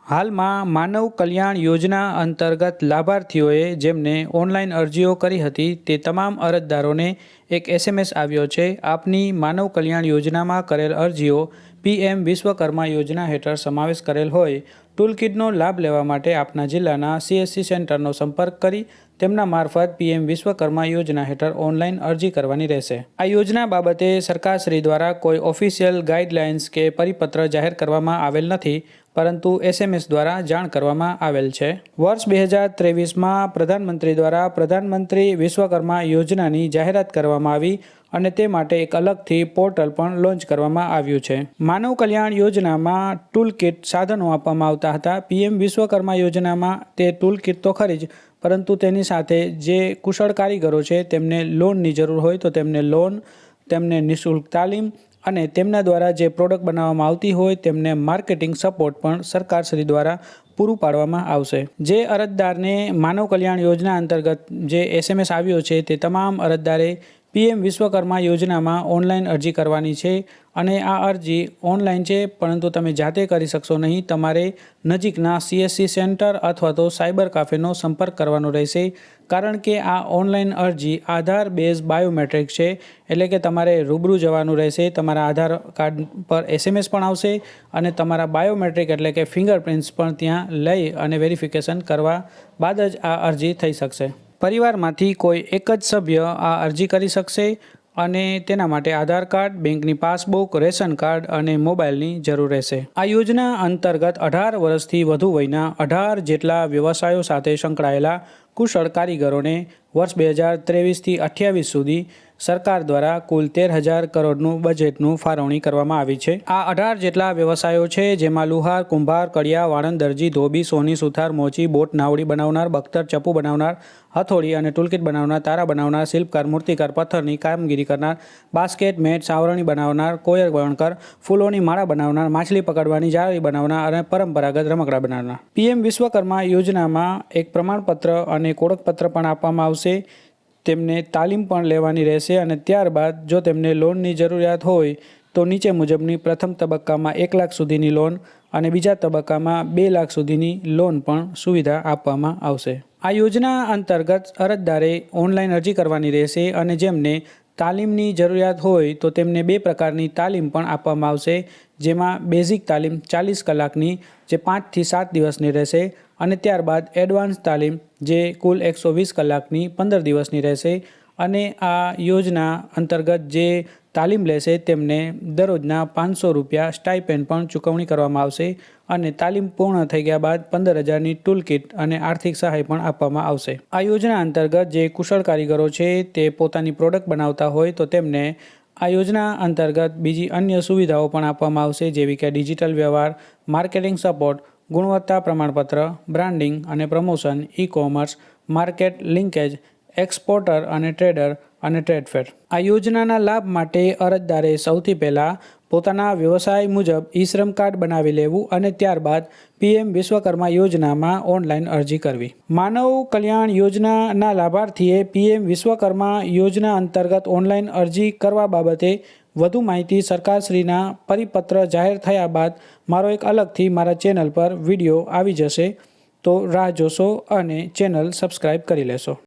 હાલમાં માનવ કલ્યાણ યોજના અંતર્ગત લાભાર્થીઓએ જેમને ઓનલાઈન અરજીઓ કરી હતી તે તમામ અરજદારોને એક SMS આવ્યો છે। આપની માનવ કલ્યાણ યોજનામાં કરેલ અરજીઓ PM વિશ્વકર્મા યોજના હેઠળ સમાવેશ કરેલ હોય ટૂલકિટનો લાભ લેવા માટે આપના જિલ્લાના CSC સેન્ટરનો સંપર્ક કરી તેમના મારફત PM વિશ્વકર્મા યોજના હેઠળ ઓનલાઈન અરજી કરવાની રહેશે। આ યોજના બાબતે સરકારશ્રી દ્વારા કોઈ ઓફિશિયલ ગાઈડલાઇન્સ કે પરિપત્ર જાહેર કરવામાં આવેલ નથી, પરંતુ SMS દ્વારા જાણ કરવામાં આવેલ છે। વર્ષ 2023માં પ્રધાનમંત્રી દ્વારા પ્રધાનમંત્રી વિશ્વકર્મા યોજનાની જાહેરાત કરવામાં આવી અને તે માટે એક અલગથી પોર્ટલ પણ લોન્ચ કરવામાં આવ્યું છે। માનવ કલ્યાણ યોજનામાં ટૂલકિટ સાધનો આપવામાં આવતા હતા। PM વિશ્વકર્મા યોજનામાં તે ટૂલકિટ તો ખરી જ, પરંતુ તેની સાથે જે કુશળ કારીગરો છે તેમને લોનની જરૂર હોય તો તેમને લોન, તેમને નિઃશુલ્ક તાલીમ અને તેમના દ્વારા જે પ્રોડક્ટ બનાવવામાં આવતી હોય તેમને માર્કેટિંગ સપોર્ટ પણ સરકારશ્રી દ્વારા પૂરું પાડવામાં આવશે। જે અરજદારને માનવ કલ્યાણ યોજના અંતર્ગત જે SMS આવ્યો છે તે તમામ અરજદારે PM વિશ્વકર્મા યોજનામાં ઓનલાઈન અરજી કરવાની છે અને આ અરજી ઓનલાઈન છે, પરંતુ તમે જાતે કરી શકશો નહીં। તમારે નજીકના CSC સેન્ટર અથવા તો સાયબર કાફેનો સંપર્ક કરવાનો રહેશે, કારણ કે આ ઓનલાઈન અરજી આધાર બેઝ બાયોમેટ્રિક છે, એટલે કે તમારે રૂબરૂ જવાનું રહેશે। તમારા આધાર કાર્ડ પર SMS પણ આવશે અને તમારા બાયોમેટ્રિક એટલે કે ફિંગરપ્રિન્ટ્સ પણ ત્યાં લઈ અને વેરિફિકેશન કરવા બાદ જ આ અરજી થઈ શકશે। પરિવારમાંથી કોઈ એક જ સભ્ય આ અરજી કરી શકશે અને તેના માટે આધાર કાર્ડ, બેંકની પાસબુક, રેશન કાર્ડ અને મોબાઈલની જરૂર રહેશે। આ યોજના અંતર્ગત 18 વર્ષથી વધુ વયના 18 જેટલા વ્યવસાયો સાથે સંકળાયેલા કુશળ કારીગરોને વર્ષ 2023થી 28 સુધી સરકાર દ્વારા કુલ 13,000 કરોડનું બજેટનું ફાળવણી કરવામાં આવી છે। આ 18 જેટલા વ્યવસાયો છે, જેમાં લુહાર, કુંભાર, કડિયા, વાળંદ, દરજી, ધોબી, સોની, સુથાર, મોચી, બોટ, નાવડી બનાવનાર, બખ્તર, ચપ્પુ બનાવનાર, હથોડી અને ટૂલકિટ બનાવનાર, તારા બનાવનાર, શિલ્પકાર, મૂર્તિકાર, પથ્થરની કામગીરી કરનાર, બાસ્કેટ, મેટ, સાવરણી બનાવનાર, કોયર વણકર, ફૂલોની માળા બનાવનાર, માછલી પકડવાની જાળી બનાવનાર અને પરંપરાગત રમકડા બનાવનાર। PM વિશ્વકર્મા યોજનામાં એક પ્રમાણપત્ર અને ઓળખપત્ર પણ આપવામાં આવશે। તેમને તાલીમ પણ લેવાની રહેશે અને ત્યારબાદ જો તેમને લોનની જરૂરિયાત હોય તો નીચે મુજબની પ્રથમ તબક્કામાં 1 લાખ સુધીની લોન અને બીજા તબક્કામાં 2 લાખ સુધીની લોન પણ સુવિધા આપવામાં આવશે। આ યોજના અંતર્ગત અરજદારે ઓનલાઈન અરજી કરવાની રહેશે અને જેમને તાલીમની જરૂરિયાત હોય તો તેમને 2 પ્રકારની તાલીમ પણ આપવામાં આવશે, જેમાં બેઝિક તાલીમ 40 કલાકની જે 5 થી 7 દિવસની રહેશે અને ત્યારબાદ એડવાન્સ તાલીમ જે કુલ 120 કલાકની 15 દિવસની રહેશે। અને આ યોજના અંતર્ગત જે તાલીમ લેશે તેમને દરરોજના 500 રૂપિયા સ્ટાઇપેન્ડ પણ ચૂકવણી કરવામાં આવશે અને તાલીમ પૂર્ણ થઈ ગયા બાદ 15,000ની ટૂલકિટ અને આર્થિક સહાય પણ આપવામાં આવશે। આ યોજના અંતર્ગત જે કુશળ કારીગરો છે તે પોતાની પ્રોડક્ટ બનાવતા હોય તો તેમને આ યોજના અંતર્ગત બીજી અન્ય સુવિધાઓ પણ આપવામાં આવશે, જેવી કે ડિજિટલ વ્યવહાર, માર્કેટિંગ સપોર્ટ, ગુણવત્તા પ્રમાણપત્ર, બ્રાન્ડિંગ અને promotion, e-commerce, market linkage, exporter અને ટ્રેડર અને ટ્રેડફેર। આ યોજનાના લાભ માટે અરજદારે સૌથી પહેલાં પોતાના વ્યવસાય મુજબ ઈ-શ્રમ કાર્ડ બનાવી લેવું અને ત્યારબાદ PM વિશ્વકર્મા યોજનામાં ઓનલાઈન અરજી કરવી। માનવ કલ્યાણ યોજનાના લાભાર્થીએ PM વિશ્વકર્મા યોજના અંતર્ગત ઓનલાઈન અરજી કરવા બાબતે વધુ માહિતી સરકારશ્રીના પરિપત્ર જાહેર થયા બાદ મારો એક અલગથી મારા ચેનલ પર વિડીયો આવી જશે, તો રાહ જોશો અને ચેનલ સબસ્ક્રાઈબ કરી લેશો।